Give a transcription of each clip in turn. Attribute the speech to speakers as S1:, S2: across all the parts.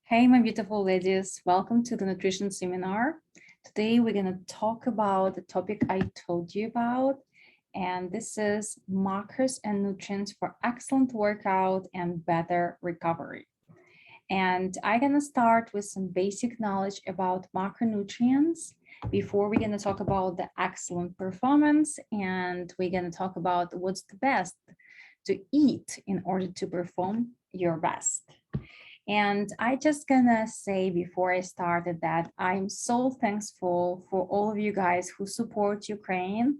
S1: Hey, my beautiful ladies, welcome to the nutrition seminar. Today, we're going to talk about the topic I told you about, and this is markers and nutrients for excellent workout and better recovery. And I'm going to start with some basic knowledge about macronutrients before we're going to talk about the excellent performance, and we're going to talk about what's the best to eat in order to perform your best. And I just gonna say before I started that I'm so thankful for all of you guys who support Ukraine.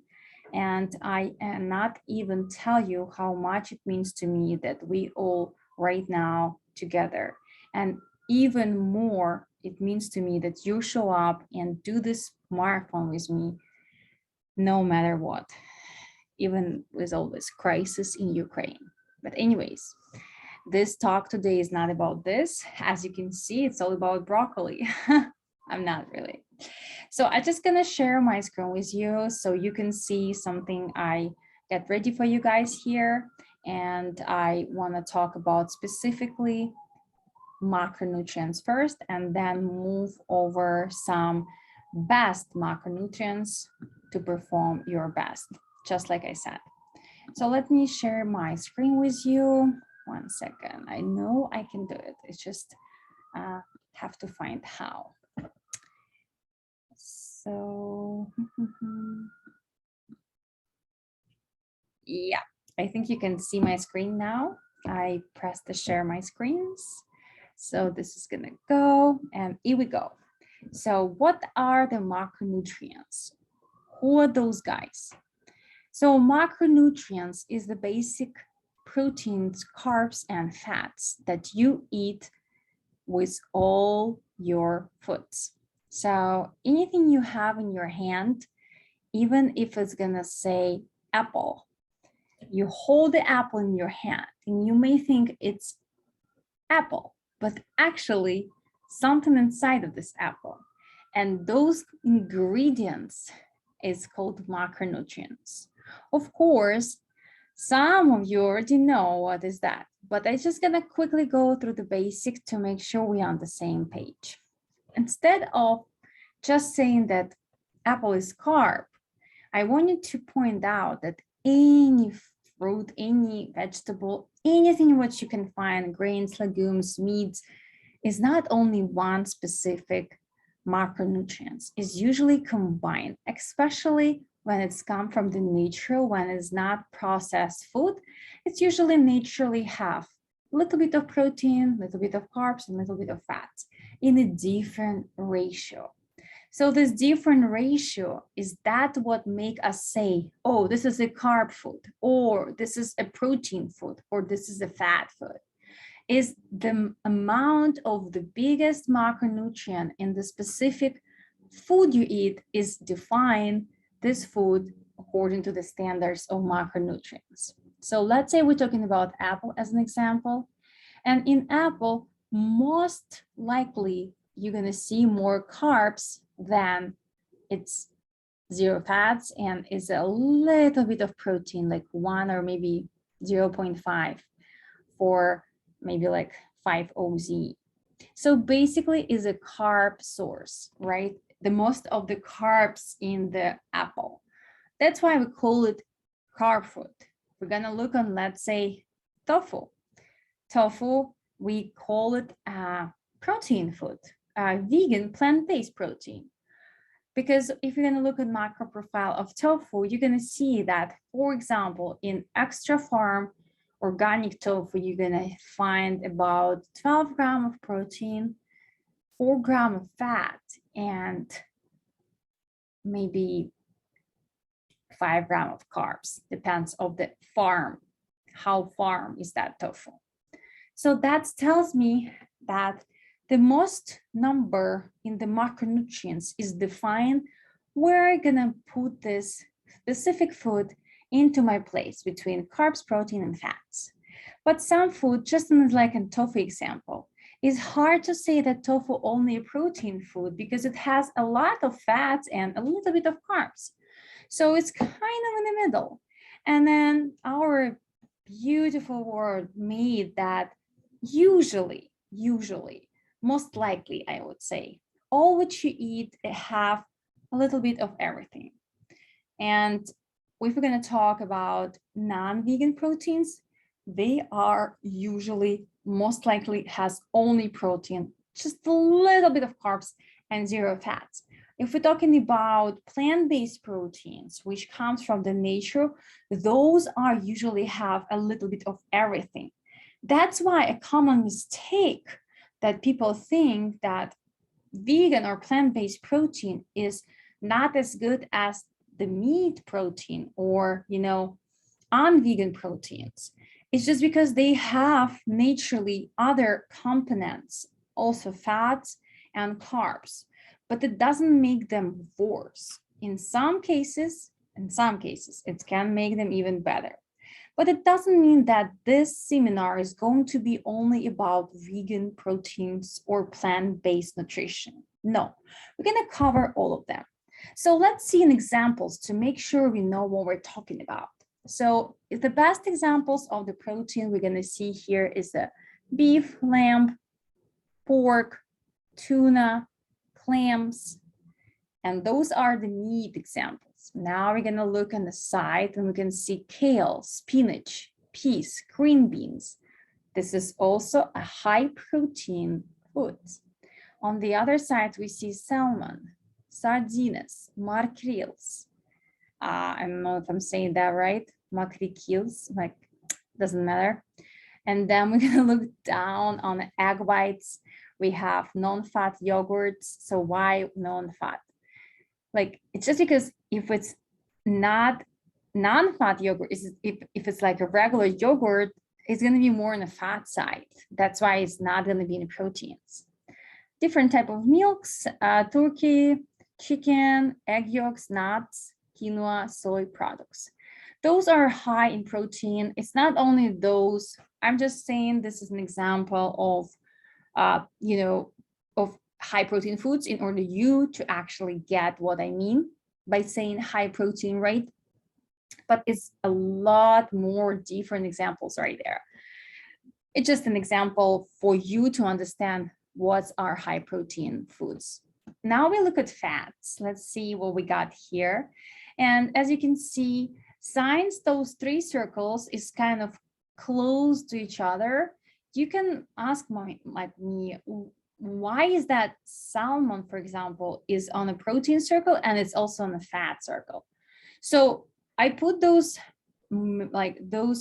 S1: And I cannot even tell you how much it means to me that we all right now together. And even more, it means to me that you show up and do this marathon with me, no matter what, even with all this crisis in Ukraine. But anyways, this talk today is not about this. As you can see, it's all about broccoli. I'm not really. So I'm just gonna share my screen with you so you can see something I get ready for you guys here. And I wanna talk about specifically macronutrients first, and then move over some best macronutrients to perform your best, just like I said. So let me share my screen with you. 1 second. I know I can do it. It's just have to find how. So yeah, I think you can see my screen now. I pressed the share my screens. So this is gonna go, and here we go. So what are the macronutrients? Who are those guys? So macronutrients is the basic proteins, carbs, and fats that you eat with all your foods. So anything you have in your hand, even if it's gonna say apple, you hold the apple in your hand and you may think it's apple, but actually something inside of this apple. And those ingredients is called macronutrients. Of course, some of you already know what is that, but I'm just gonna quickly go through the basics to make sure we're on the same page. Instead of just saying that apple is carb, I want you to point out that any fruit, any vegetable, anything which you can find, grains, legumes, meats, is not only one specific macronutrients, is usually combined, especially when it's come from the nature, when it's not processed food. It's usually naturally have a little bit of protein, a little bit of carbs, and a little bit of fats in a different ratio. So this different ratio is that what make us say, oh, this is a carb food, or this is a protein food, or this is a fat food, is the amount of the biggest macronutrient in the specific food you eat is defined this food according to the standards of macronutrients. So let's say we're talking about apple as an example. And in apple, most likely you're going to see more carbs than it's zero fats, and is a little bit of protein, like 1 or maybe 0.5 for maybe like 5 OZ. So basically is a carb source, right? The most of the carbs in the apple. That's why we call it carb food. We're gonna look on, let's say, tofu. Tofu, we call it protein food, vegan plant-based protein. Because if you're gonna look at macro profile of tofu, you're gonna see that, for example, in extra farm organic tofu, you're gonna find about 12 grams of protein, 4 grams of fat, and maybe 5 grams of carbs. Depends on the farm. How farm is that tofu? So that tells me that the most number in the macronutrients is defined where I'm gonna put this specific food into my place between carbs, protein, and fats. But some food, just like a tofu example, it's hard to say that tofu only a protein food because it has a lot of fats and a little bit of carbs. So it's kind of in the middle. And then our beautiful world made that usually most likely, I would say. All what you eat have a little bit of everything. And if we're going to talk about non-vegan proteins, they are usually most likely has only protein, just a little bit of carbs and zero fats. If we're talking about plant-based proteins, which comes from the nature, those are usually have a little bit of everything. That's why a common mistake that people think that vegan or plant-based protein is not as good as the meat protein or, unvegan proteins. It's just because they have naturally other components, also fats and carbs, but it doesn't make them worse. In some cases, it can make them even better. But it doesn't mean that this seminar is going to be only about vegan proteins or plant-based nutrition. No, we're going to cover all of them. So let's see in examples to make sure we know what we're talking about. So the best examples of the protein we're going to see here is the beef, lamb, pork, tuna, clams, and those are the meat examples. Now we're going to look on the side and we can see kale, spinach, peas, green beans. This is also a high protein food. On the other side, we see salmon, sardines, makrels. I don't know if I'm saying that right. Makrels, like, doesn't matter. And then we're going to look down on the egg whites. We have non-fat yogurts. So why non-fat? Like, it's just because if it's not non-fat yogurt, if it's like a regular yogurt, it's going to be more on the fat side. That's why it's not going to be in proteins. Different type of milks, turkey, chicken, egg yolks, nuts, quinoa, soy products. Those are high in protein. It's not only those. I'm just saying this is an example of, of high protein foods in order you to actually get what I mean by saying high protein, right? But it's a lot more different examples right there. It's just an example for you to understand what are high protein foods. Now we look at fats. Let's see what we got here. And as you can see, since those three circles is kind of close to each other, you can ask me, why is that salmon, for example, is on a protein circle and it's also on a fat circle? So I put those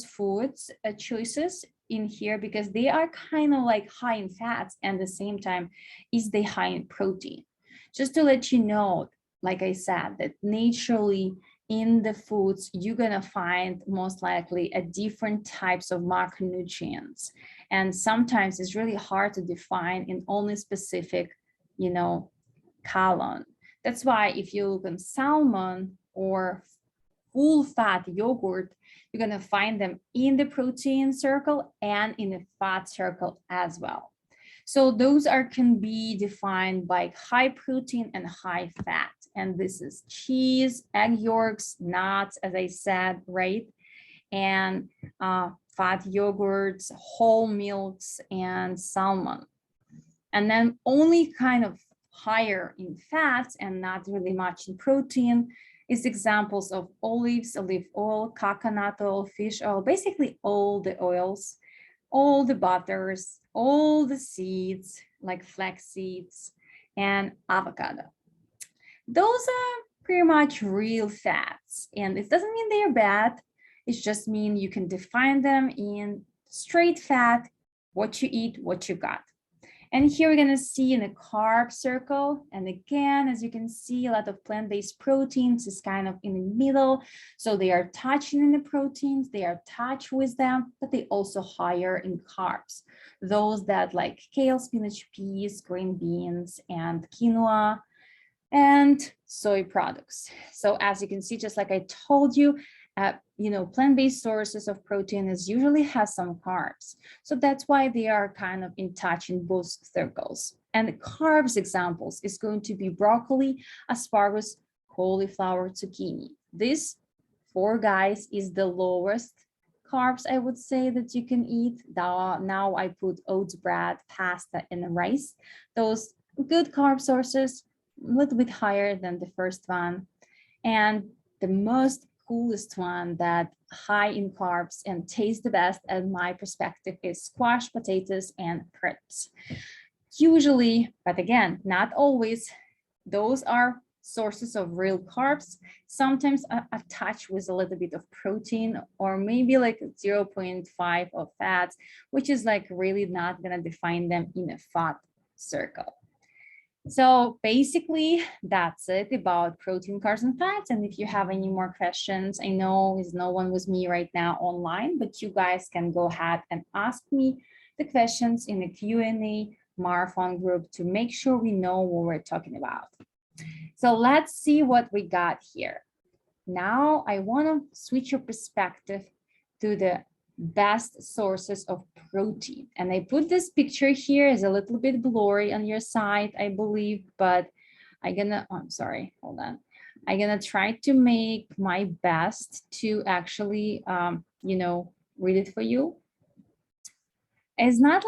S1: foods choices in here because they are kind of like high in fats and at the same time is they high in protein. Just to let you know, like I said, that naturally in the foods, you're going to find most likely a different types of macronutrients. And sometimes it's really hard to define in only specific, column. That's why if you look on salmon or full fat yogurt, you're going to find them in the protein circle and in the fat circle as well. So those can be defined by high protein and high fat. And this is cheese, egg yolks, nuts, as I said, right? And fat yogurts, whole milks, and salmon. And then only kind of higher in fats and not really much in protein is examples of olives, olive oil, coconut oil, fish oil, basically all the oils, all the butters, all the seeds like flax seeds and avocado. Those are pretty much real fats, and it doesn't mean they're bad. It just means you can define them in straight fat, what you eat, what you got. And here we're going to see in the carb circle. And again, as you can see, a lot of plant-based proteins is kind of in the middle. So they are touching in the proteins, they are touched with them, but they also higher in carbs. Those that like kale, spinach, peas, green beans, and quinoa, and soy products. So as you can see, just like I told you, plant-based sources of protein usually has some carbs. So that's why they are kind of in touch in both circles. And the carbs examples is going to be broccoli, asparagus, cauliflower, zucchini. This 4 guys is the lowest carbs I would say that you can eat. Now I put oats bread, pasta, and rice. Those good carb sources, a little bit higher than the first one. And the most coolest one that high in carbs and tastes the best at my perspective is squash potatoes and carrots. Usually, but again, not always, those are sources of real carbs, sometimes attached with a little bit of protein or maybe like 0.5 of fats, which is like really not going to define them in a fat circle. So basically, that's it about protein, carbs, and fats. And if you have any more questions, I know there's no one with me right now online, but you guys can go ahead and ask me the questions in the Q&A marathon group to make sure we know what we're talking about. So let's see what we got here. Now I want to switch your perspective to the best sources of protein. And I put this picture here, is a little bit blurry on your side, I believe, but I'm gonna try to make my best to actually, read it for you. It's not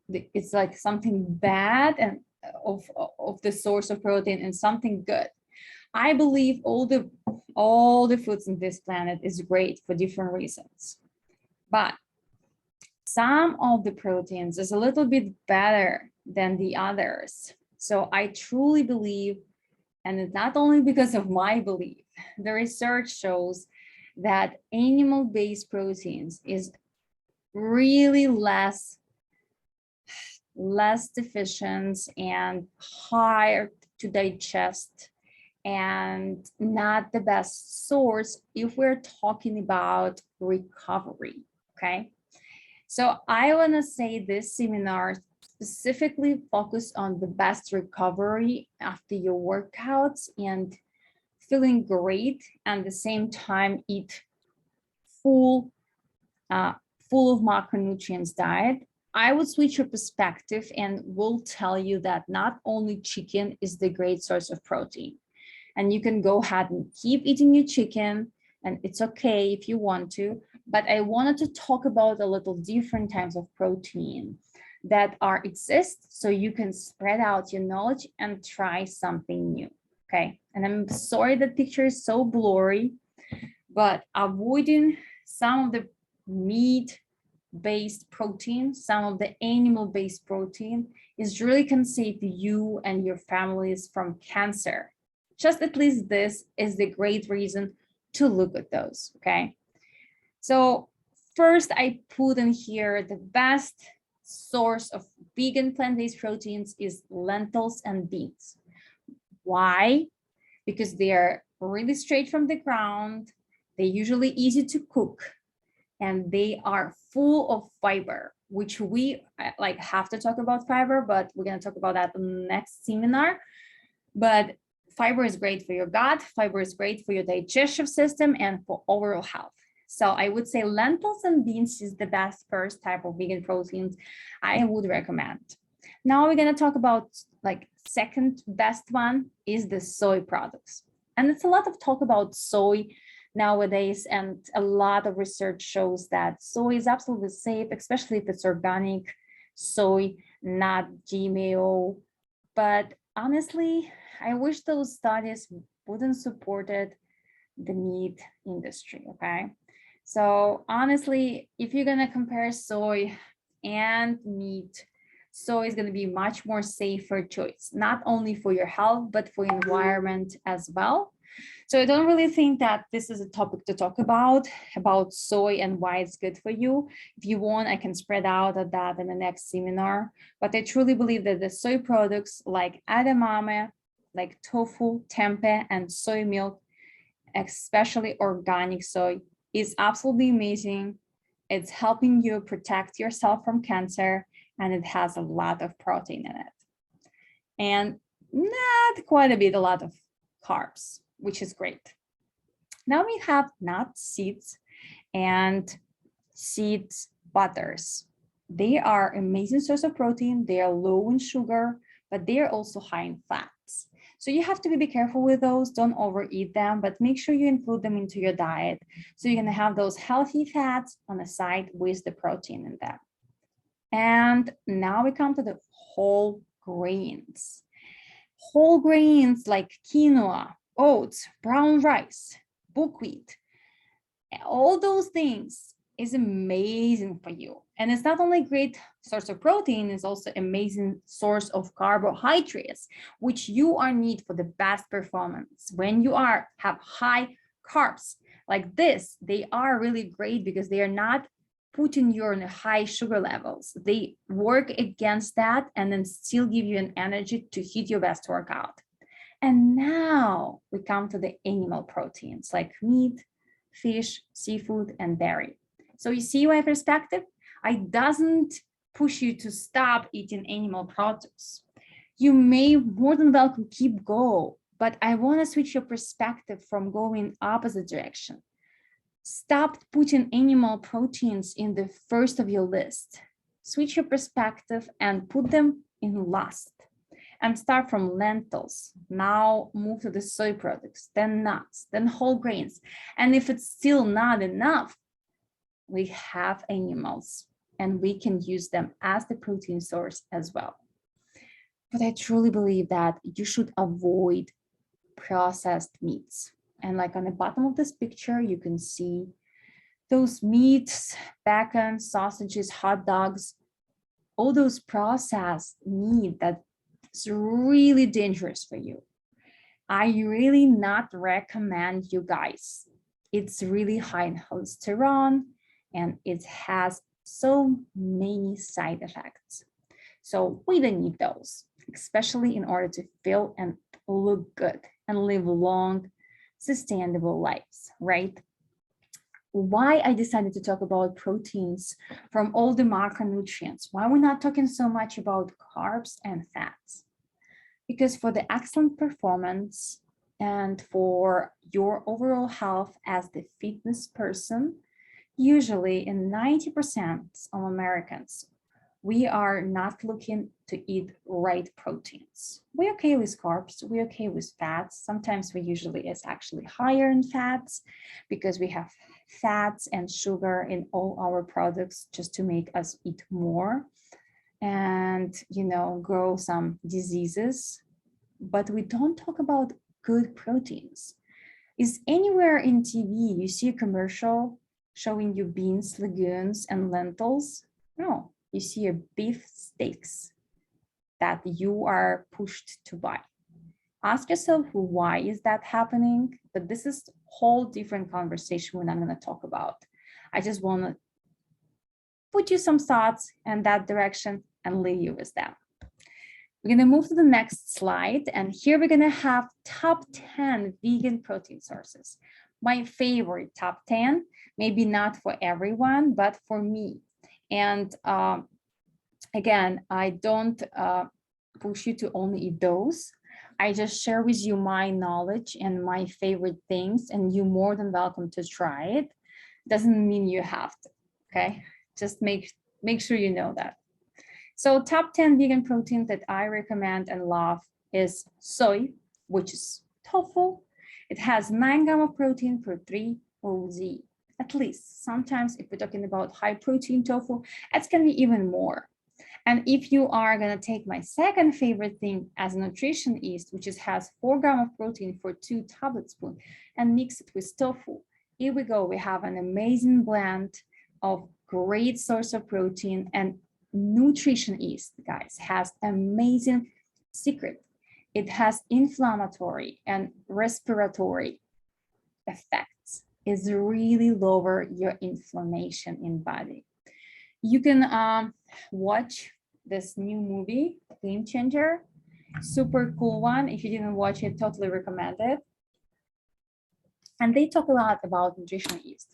S1: it's like something bad and of the source of protein and something good. I believe all the foods on this planet is great for different reasons, but some of the proteins is a little bit better than the others. So I truly believe, and it's not only because of my belief, the research shows that animal-based proteins is really less deficient and hard to digest and not the best source if we're talking about recovery, okay? So I want to say this seminar specifically focus on the best recovery after your workouts and feeling great, and at the same time eat full of macronutrients diet. I would switch your perspective and will tell you that not only chicken is the great source of protein, and you can go ahead and keep eating your chicken, and it's okay if you want to, but I wanted to talk about a little different types of protein that exist so you can spread out your knowledge and try something new, okay? And I'm sorry the picture is so blurry, but avoiding some of the meat-based protein, some of the animal-based protein is really can save you and your families from cancer. Just at least this is the great reason to look at those, okay? So first I put in here the best source of vegan plant-based proteins is lentils and beans. Why? Because they are really straight from the ground, they're usually easy to cook, and they are full of fiber, which we have to talk about fiber, but we're going to talk about that in the next seminar. But fiber is great for your gut, fiber is great for your digestive system and for overall health. So I would say lentils and beans is the best first type of vegan proteins I would recommend. Now we're going to talk about second best one is the soy products. And it's a lot of talk about soy nowadays, and a lot of research shows that soy is absolutely safe, especially if it's organic soy, not GMO. But honestly, I wish those studies wouldn't supported the meat industry, okay? So honestly, if you're gonna compare soy and meat, soy is gonna be much more safer choice, not only for your health, but for environment as well. So I don't really think that this is a topic to talk about soy and why it's good for you. If you want, I can spread out at that in the next seminar. But I truly believe that the soy products like edamame, like tofu, tempeh, and soy milk, especially organic soy, is absolutely amazing. It's helping you protect yourself from cancer, and it has a lot of protein in it. And not quite a lot of carbs, which is great. Now we have nuts, seeds, and seeds butters. They are amazing source of protein. They are low in sugar, but they are also high in fats. So you have to be careful with those. Don't overeat them, but make sure you include them into your diet. So you're going to have those healthy fats on the side with the protein in them. And now we come to the whole grains. Whole grains like quinoa, oats, brown rice, buckwheat, all those things is amazing for you. And it's not only a great source of protein, it's also amazing source of carbohydrates, which you are need for the best performance. When you have high carbs like this, they are really great because they are not putting you on high sugar levels. They work against that and then still give you an energy to hit your best workout. And now we come to the animal proteins like meat, fish, seafood, and dairy. So you see my perspective? I doesn't push you to stop eating animal products. You may more than welcome keep go, but I want to switch your perspective from going opposite direction. Stop putting animal proteins in the first of your list. Switch your perspective and put them in last. And start from lentils, now move to the soy products, then nuts, then whole grains. And if it's still not enough, we have animals and we can use them as the protein source as well. But I truly believe that you should avoid processed meats. And like on the bottom of this picture, you can see those meats, bacon, sausages, hot dogs, all those processed meat that it's really dangerous for you. I really not recommend you guys. It's really high in cholesterol and it has so many side effects. So we don't need those, especially in order to feel and look good and live long, sustainable lives, right? Why I decided to talk about proteins from all the macronutrients. Why we're not talking so much about carbs and fats? Because for the excellent performance and for your overall health as the fitness person, usually in 90% of Americans, we are not looking to eat right proteins. We're okay with carbs, we're okay with fats. Sometimes we usually is actually higher in fats because we have fats and sugar in all our products just to make us eat more and, grow some diseases. But we don't talk about good proteins. Is anywhere in TV you see a commercial showing you beans, legumes, and lentils? No. You see a beef steaks that you are pushed to buy. Ask yourself why is that happening? But this is a whole different conversation we're not going to talk about. I just want to put you some thoughts in that direction and leave you with them. We're going to move to the next slide. And here we're going to have top 10 vegan protein sources. My favorite top 10, maybe not for everyone, but for me. And again, I don't push you to only eat those. I just share with you my knowledge and my favorite things, and you're more than welcome to try it. Doesn't mean you have to, okay? Just make sure you know that. So top 10 vegan proteins that I recommend and love is soy, which is tofu. It has 9 grams of protein per 3 OZ. At least. Sometimes if we're talking about high protein tofu, it's going to be even more. And if you are going to take my second favorite thing as a nutrition yeast, which has 4 grams of protein for 2 tablespoons, and mix it with tofu, here we go. We have an amazing blend of great source of protein, and nutrition yeast, guys, has amazing secret. It has inflammatory and respiratory effects. Is really lower your inflammation in body. You can watch this new movie, Game Changer, super cool one. If you didn't watch it, totally recommend it. And they talk a lot about nutritional yeast.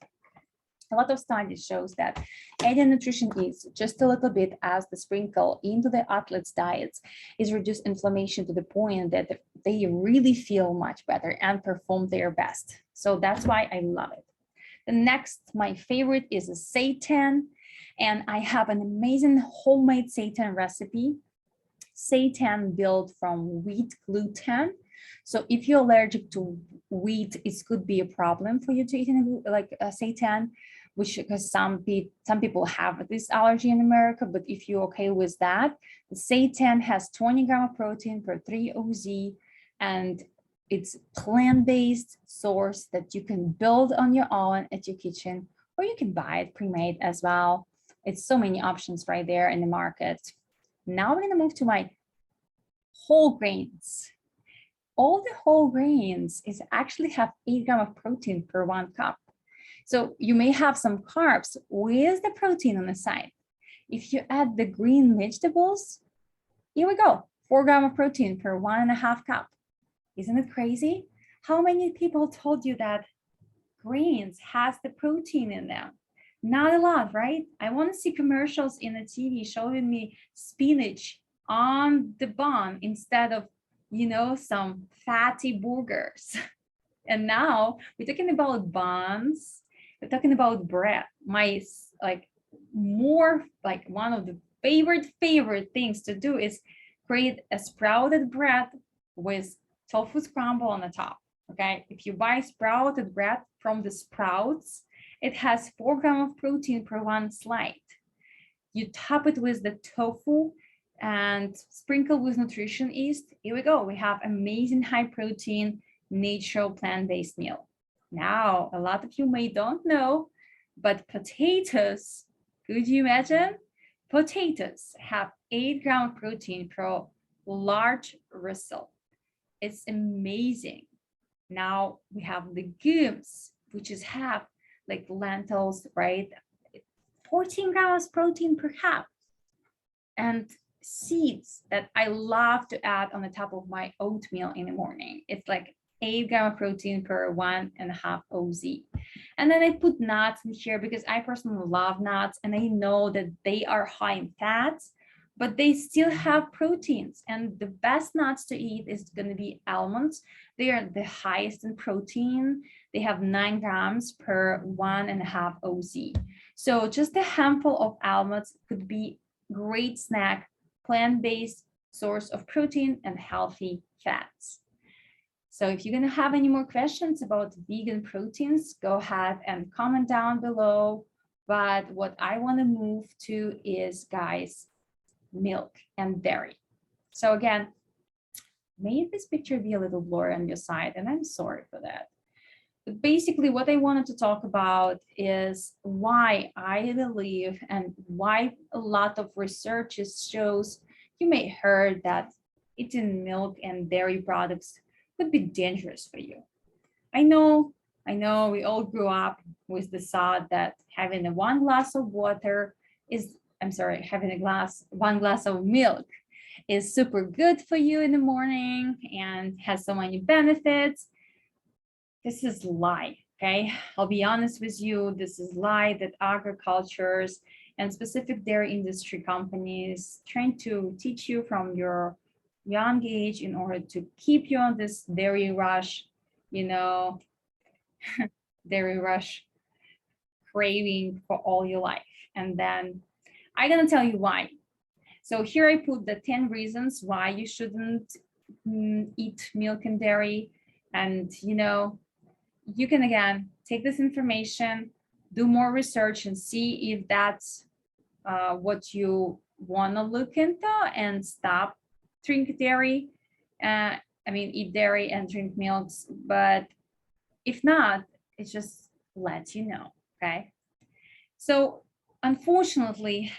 S1: A lot of studies shows that adding nutrition yeast just a little bit as the sprinkle into the athletes' diets is reduce inflammation to the point that they really feel much better and perform their best. So that's why I love it. The next, my favorite is a Seitan, and I have an amazing homemade Seitan recipe. Seitan built from wheat gluten, So if you're allergic to wheat, it could be a problem for you to eat like seitan, which because some people have this allergy in America, but if you're okay with that, the seitan has 20 grams of protein per 3 OZ, and it's plant-based source that you can build on your own at your kitchen, or you can buy it pre-made as well. It's so many options right there in the market. Now we're going to move to my whole grains. All the whole grains is actually have 8 grams of protein per 1 cup. So you may have some carbs with the protein on the side. If you add the green vegetables, here we go, 4 grams of protein per 1.5 cup. Isn't it crazy? How many people told you that grains has the protein in them? Not a lot, right? I want to see commercials in the TV showing me spinach on the bun instead of, you know, some fatty burgers. And now we're talking about buns, we're talking about bread. My one of the favorite things to do is create a sprouted bread with tofu scramble on the top. Okay, if you buy sprouted bread from the Sprouts, it has 4 grams of protein per 1 slice. You top it with the tofu and sprinkle with nutrition yeast. Here we go. We have amazing high protein, natural plant-based meal. Now, a lot of you may don't know, but potatoes, could you imagine? Potatoes have 8 grams of protein per large risotto. It's amazing. Now we have legumes, which is have like lentils, right? 14 grams protein per cup. And seeds that I love to add on the top of my oatmeal in the morning. It's like 8 grams of protein per 1.5 OZ. And then I put nuts in here because I personally love nuts, and I know that they are high in fats, but they still have proteins. And the best nuts to eat is going to be almonds. They are the highest in protein. They have 9 grams per 1.5 OZ. So just a handful of almonds could be great snack, plant-based source of protein and healthy fats. So if you're going to have any more questions about vegan proteins, go ahead and comment down below. But what I want to move to is, guys, milk and dairy. So again, may this picture be a little blurry on your side, and I'm sorry for that. But basically what I wanted to talk about is why I believe and why a lot of research shows, you may heard that eating milk and dairy products could be dangerous for you. I know we all grew up with the thought that having one glass of water is, having one glass of milk is super good for you in the morning and has so many benefits. This is lie, okay? I'll be honest with you, this is lie that agricultures and specific dairy industry companies trying to teach you from your young age in order to keep you on this dairy rush, dairy rush craving for all your life. And then I'm gonna tell you why. So here I put the 10 reasons why you shouldn't eat milk and dairy. And you can again take this information, do more research, and see if that's what you want to look into, and stop drink dairy. Eat dairy and drink milks. But if not, it just lets you know. Okay. So unfortunately,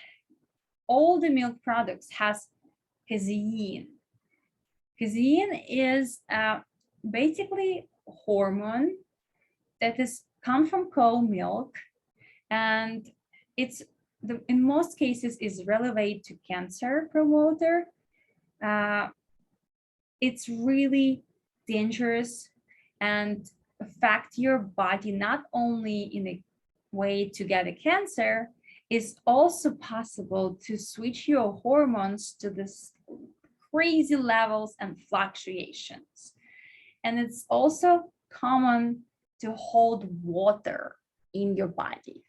S1: all the milk products has casein. Casein is basically a hormone that comes from cow milk, and in most cases is relevant to cancer promoter. It's really dangerous and affect your body not only in a way to get a cancer, it's also possible to switch your hormones to this crazy levels and fluctuations. And it's also common to hold water in your body.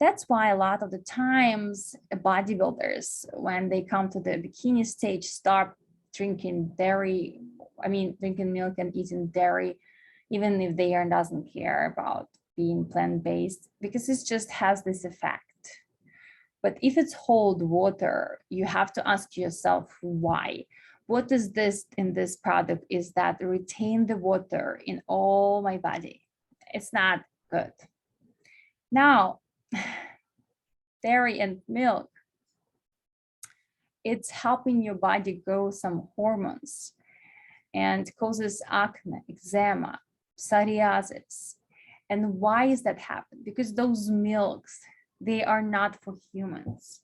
S1: That's why a lot of the times bodybuilders, when they come to the bikini stage, start drinking dairy I mean, drinking milk and eating dairy, even if they doesn't care about being plant-based, because it just has this effect. But if it's hold water, you have to ask yourself why. What is this in this product is that retain the water in all my body. It's not good. Now, dairy and milk, it's helping your body grow some hormones and causes acne, eczema, psoriasis. And why is that happening? Because those milks, they are not for humans.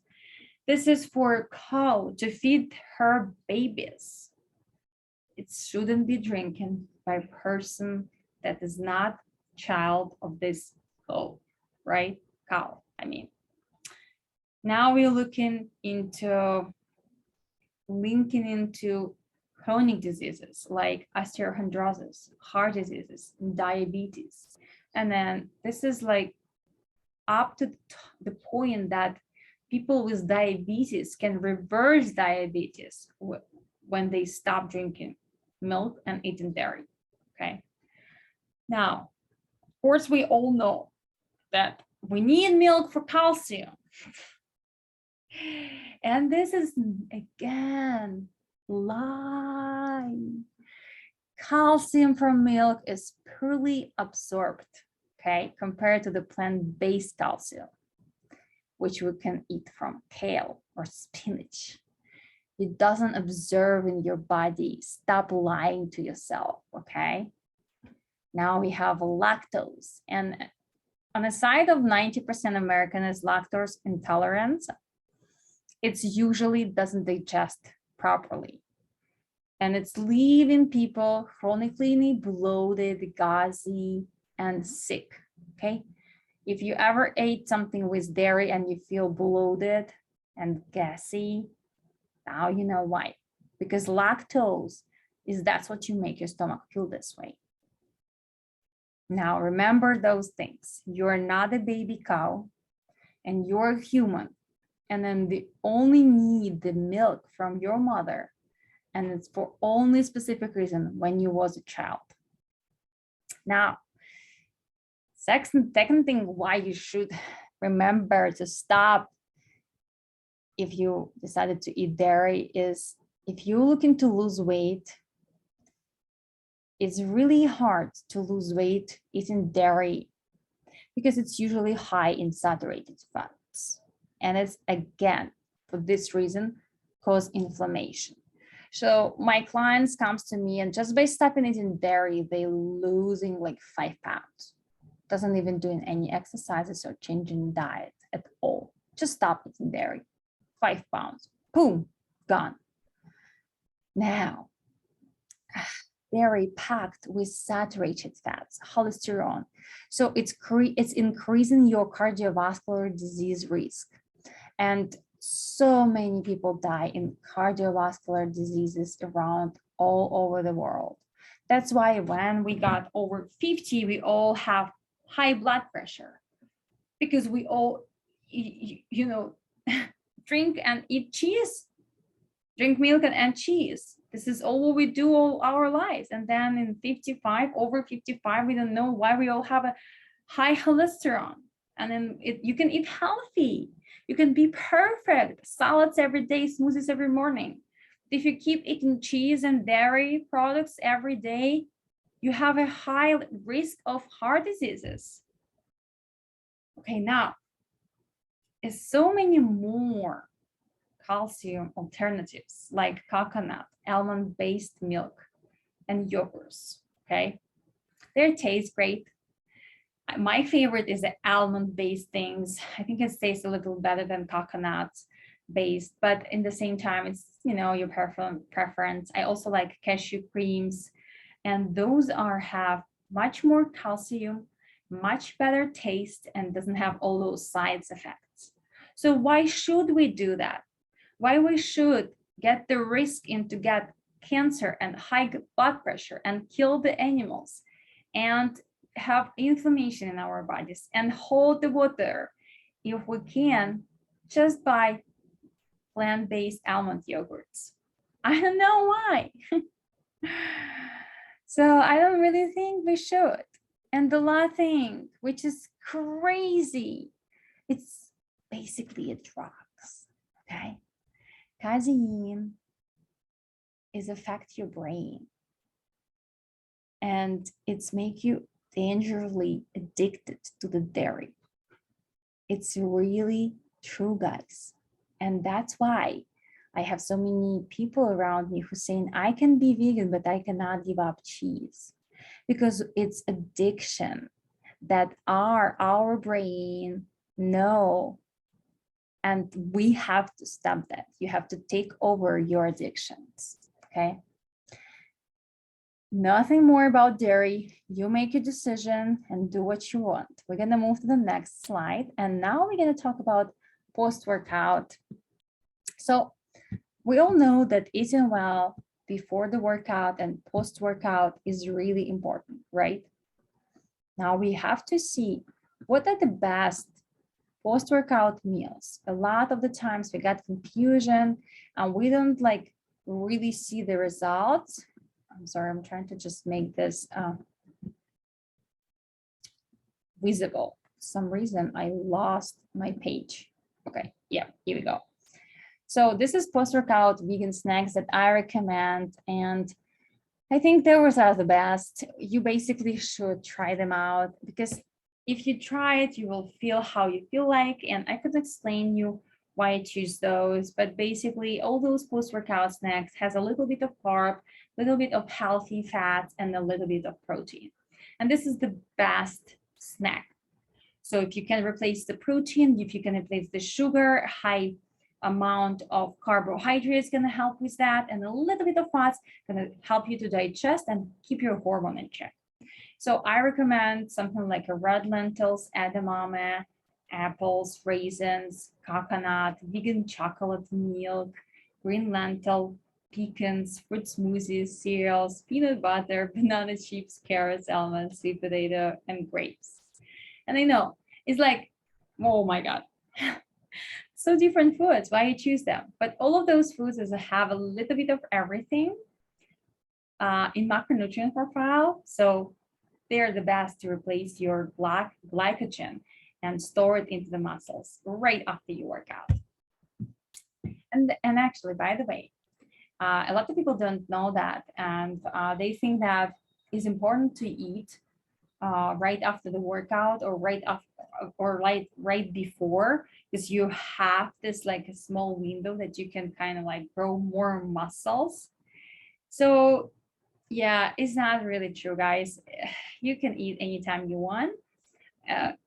S1: This is for a cow to feed her babies. It shouldn't be drinking by a person that is not child of this cow, right? Cow, I mean. Now we're looking into linking into chronic diseases like osteochondrosis, heart diseases, and diabetes. And then this is like up to the point that people with diabetes can reverse diabetes when they stop drinking milk and eating dairy, okay? Now, of course, we all know that we need milk for calcium. And this is, again, lie. Calcium from milk is poorly absorbed, okay, compared to the plant-based calcium, which we can eat from kale or spinach. It doesn't absorb in your body. Stop lying to yourself, okay? Now we have lactose. And on the side of 90% American is lactose intolerant, it usually doesn't digest properly. And it's leaving people chronically bloated, gassy, and sick, okay? If you ever ate something with dairy and you feel bloated and gassy, now you know why. Because lactose that's what you make your stomach feel this way. Now remember those things. You're not a baby cow and you're human. And then they only need the milk from your mother. And it's for only specific reason when you was a child. Now, second thing why you should remember to stop if you decided to eat dairy is if you're looking to lose weight, it's really hard to lose weight eating dairy because it's usually high in saturated fats. And it's, again, for this reason, cause inflammation. So my clients comes to me and just by stopping eating dairy, they losing like 5 pounds. Doesn't even doing any exercises or changing diet at all. Just stop eating dairy. 5 pounds, boom, gone. Now, dairy packed with saturated fats, cholesterol. So it's increasing your cardiovascular disease risk. And so many people die in cardiovascular diseases around all over the world. That's why when we got over 50, we all have high blood pressure because we all, you know, drink and eat cheese, drink milk and cheese. This is all what we do all our lives. And then in 55, over 55, we don't know why we all have a high cholesterol. And then you can eat healthy. You can be perfect. Salads every day, smoothies every morning. If you keep eating cheese and dairy products every day, you have a high risk of heart diseases. Okay, now, there's so many more calcium alternatives like coconut, almond-based milk, and yogurts, okay? They taste great. My favorite is the almond-based things. I think it tastes a little better than coconut-based, but in the same time, it's, you know, your preference. I also like cashew creams, and those have much more calcium, much better taste, and doesn't have all those side effects. So why should we do that? Why we should get the risk into get cancer and high blood pressure and kill the animals and have inflammation in our bodies and hold the water if we can just by plant-based almond yogurts? I don't know why. So I don't really think we should. And the last thing, which is crazy, it's basically a drugs, okay? Casein is affect your brain, and it's make you dangerously addicted to the dairy. It's really true, guys. And that's why I have so many people around me who saying, I can be vegan, but I cannot give up cheese, because it's addiction that our brain know, and we have to stop that. You have to take over your addictions, okay? Nothing more about dairy. You make your decision and do what you want. We're gonna move to the next slide. And now we're gonna talk about post-workout. So we all know that eating well before the workout and post-workout is really important, right? Now we have to see what are the best post-workout meals. A lot of the times we get confusion and we don't like really see the results. I'm sorry, I'm trying to just make this visible. For some reason I lost my page. Okay, yeah, here we go. So this is post-workout vegan snacks that I recommend, and I think those are the best. You basically should try them out, because if you try it, you will feel how you feel like, and I could explain you why I choose those. But basically all those post-workout snacks has a little bit of carb, a little bit of healthy fats, and a little bit of protein. And this is the best snack. So if you can replace the protein, if you can replace the sugar, high amount of carbohydrates gonna help with that, and a little bit of fats gonna help you to digest and keep your hormone in check. So I recommend something like a red lentils, edamame, apples, raisins, coconut, vegan chocolate milk, green lentil, pecans, fruit smoothies, cereals, peanut butter, banana chips, carrots, almonds, sweet potato, and grapes. And I know it's like, oh my God. So different foods, why you choose them? But all of those foods have a little bit of everything in macronutrient profile. So they're the best to replace your glycogen and store it into the muscles right after you work out. And actually, by the way, a lot of people don't know that, and they think that it's important to eat right after the workout or right after or like right before, because you have this like a small window that you can kind of like grow more muscles. So yeah, it's not really true, guys. You can eat anytime you want.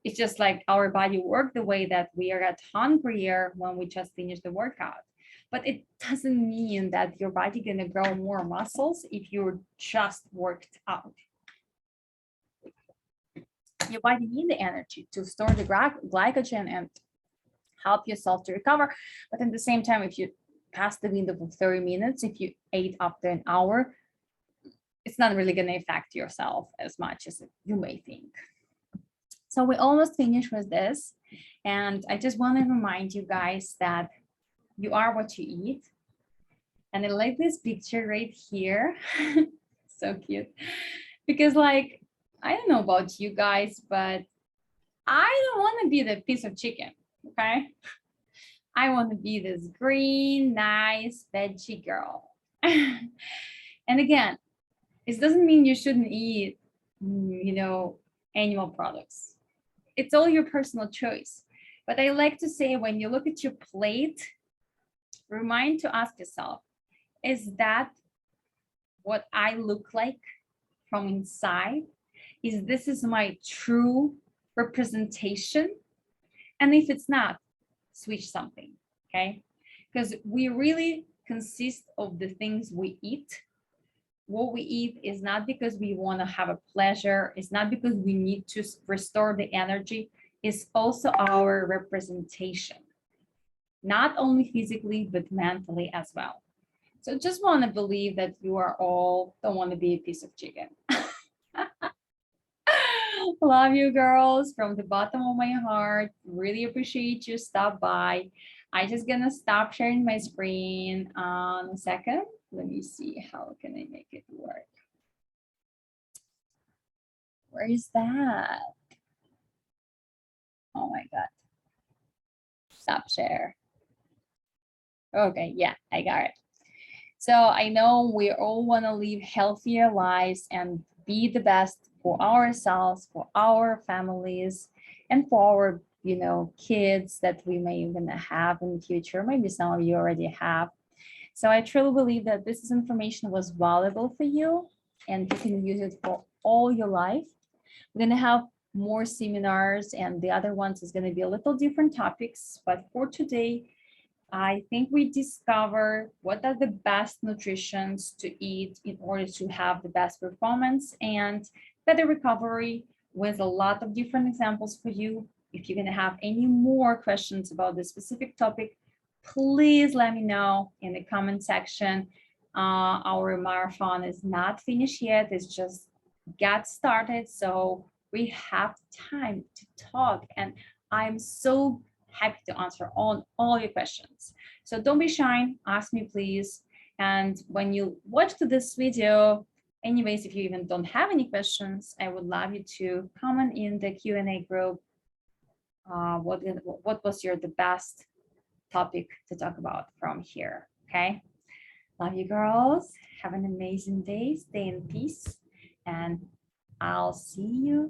S1: It's just like our body work the way that we are get hungrier when we just finish the workout. But it doesn't mean that your body gonna grow more muscles if you're just worked out. Your body needs the energy to store the glycogen and help yourself to recover. But at the same time, if you pass the window of 30 minutes, if you ate after an hour, it's not really going to affect yourself as much as you may think. So we almost finished with this. And I just want to remind you guys that you are what you eat. And I like this picture right here. So cute. Because like, I don't know about you guys, but I don't want to be the piece of chicken, okay? I want to be this green, nice veggie girl. And again, it doesn't mean you shouldn't eat, you know, animal products. It's all your personal choice. But I like to say, when you look at your plate, remind to ask yourself, is that what I look like from inside? Is this my true representation? And if it's not, switch something, okay? Because we really consist of the things we eat. What we eat is not because we want to have a pleasure. It's not because we need to restore the energy. It's also our representation, not only physically, but mentally as well. So just want to believe that you are all don't want to be a piece of chicken. Love you girls from the bottom of my heart. Really appreciate you stop by. I just gonna stop sharing my screen on a second. Let me see, how can I make it work? Where is that? Oh my God. Stop share. Okay, yeah, I got it. So I know we all want to live healthier lives and be the best for ourselves, for our families, and for our, kids that we may even have in the future. Maybe some of you already have. So I truly believe that this information was valuable for you and you can use it for all your life. We're going to have more seminars, and the other ones is going to be a little different topics. But for today, I think we discover what are the best nutritions to eat in order to have the best performance and better recovery, with a lot of different examples for you. If you're going to have any more questions about this specific topic, please let me know in the comment section. Our marathon is not finished yet. It's just got started. So we have time to talk, and I'm so happy to answer all your questions. So don't be shy, ask me please. And when you watch this video, anyways, if you even don't have any questions, I would love you to comment in the Q&A group. What was the best topic to talk about from here? Okay. Love you girls. Have an amazing day. Stay in peace. And I'll see you